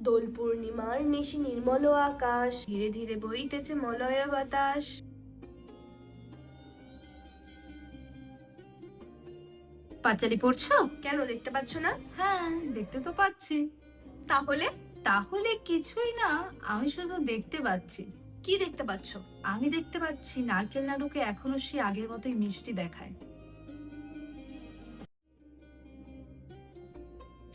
দোল পূর্ণিমার নিশি নির্মল আকাশ, ধীরে ধীরে বইতেছে মলয় বাতাস। পাঁচালি পড়ছো? কেন, দেখতে পাচ্ছ না? হ্যাঁ, দেখতে তো পাচ্ছি। তাহলে? তাহলে কিছুই না, আমি শুধু দেখতে পাচ্ছি। কি দেখতে পাচ্ছ? আমি দেখতে পাচ্ছি নারকেল নাড়ুকে এখনো সে আগের মতোই মিষ্টি দেখায়।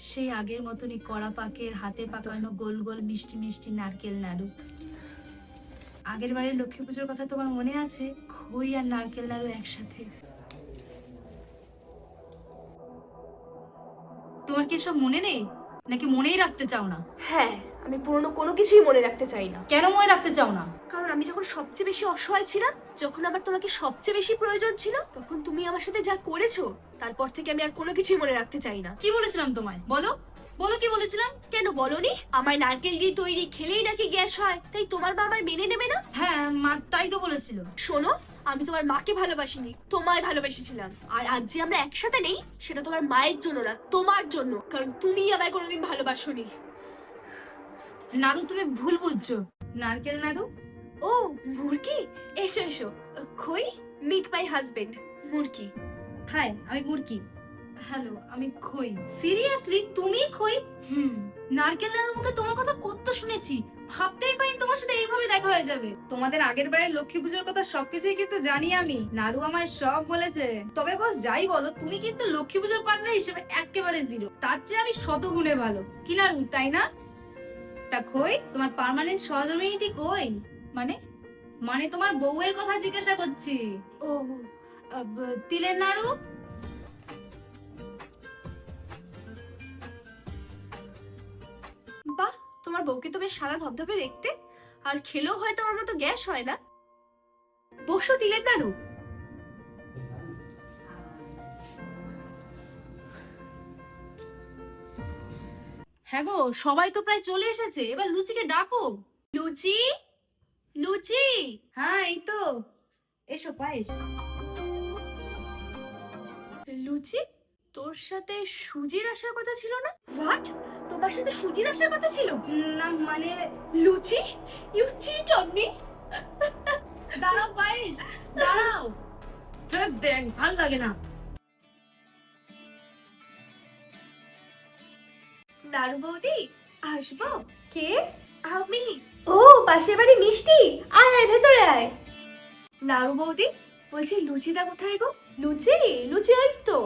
সেই আগের মতনই কড়া পাকের হাতে পাকানো গোল গোল মিষ্টি মিষ্টি নারকেল নাড়ু। আগের বারের লক্ষ্মী পুজোর কথা তোমার মনে আছে? খই আর নারকেল নাড়ু একসাথে। তোমার কি এসব মনে নেই, নাকি মনেই রাখতে চাও না? হ্যাঁ, আমি পুরনো কোনো কিছুই মনে রাখতে চাই না। কেন মনে রাখতে চাও না? কারণ আমি যখন সবচেয়ে বেশি অসহায় ছিলাম, যখন আমার তোমাকে সবচেয়ে বেশি প্রয়োজন ছিল, তখন তুমি আমার সাথে যা করেছো, তারপর থেকে আমি আর কোনো কিছুই মনে রাখতে চাই না। কি বলেছিলাম তোমায়? বলো বলো, কি বলেছিলাম? কেন বলনি? আমার নারকেল দিয়ে তৈরি খেলেই নাকি গ্যাস হয়, তাই তোমার মা আমায় মেনে নেবে না? হ্যাঁ, মা তাই তো বলেছিল। শোনো, আমি তোমার মাকে ভালোবাসিনি, তোমায় ভালোবেসেছিলাম। আর আজ যে আমরা একসাথে নেই, সেটা তোমার মায়ের জন্য না, তোমার জন্য। কারণ তুমি আমায় কোনোদিন ভালোবাসোনি। নাড়ু, তুমি ভুল বুঝছো। নারকেল নাড়ু? ও, মুরকি? এসো এসো। খই, meet my husband. Murki. Hi, আমি মুরকি। হ্যালো, আমি খই। সিরিয়াসলি তুমি খই? নারকেল নাড়ুর মুখে তোমার কথা কত শুনেছি, ভাবতেই পারি তোমার সাথে এইভাবে দেখা হয়ে যাবে। তোমাদের আগের বারের লক্ষ্মী পুজোর কথা সবকিছুই কিন্তু জানি আমি। নাড়ু আমায় সব বলেছে। তবে বস যাই বলো, তুমি কিন্তু লক্ষ্মী পুজোর পার্টনার হিসেবে একেবারে জিরো। তার চেয়ে আমি শতগুণে ভালো। কি নাড়ু, তাই না? তা খই, তোমার পার্মানেন্ট সহধর্মিনীটি কই? মানে মানে তোমার বউয়ের কথা জিজ্ঞাসা করছি। ও, তিলের নাড়ু? বাহ, তোমার বউকে তো বেশ সাদা ধবধবে দেখতে। আর খেলেও হয়তো আমার মতো গ্যাস হয় না। বসো, তিলের নাড়ু। হ্যাঁ গো, সবাই তো প্রায় চলে এসেছে, এবার লুচিকে ডাকো। লুচি, লুচি। হ্যাঁ, এই তো, এসো পায়েস। লুচি, তোর সাথে সুজির আসার কথা ছিল না? হোয়াট? তোমার সাথে সুজির আসার কথা ছিল? না মানে, লুচি, ইউ চিট অন মি। দাঁড়াও পায়েস, দাঁড়াও। দেখ, ভাল লাগে না। নাড়ু বৌদি, আসবো? কে? আমি। ও, পাশের বাড়ি মিষ্টি। আয় আয়, ভেতরে আয়। নাড়ু বৌদি, বলছি লুচিদা কোথায় গো? লুচি, লুচি ওই তো।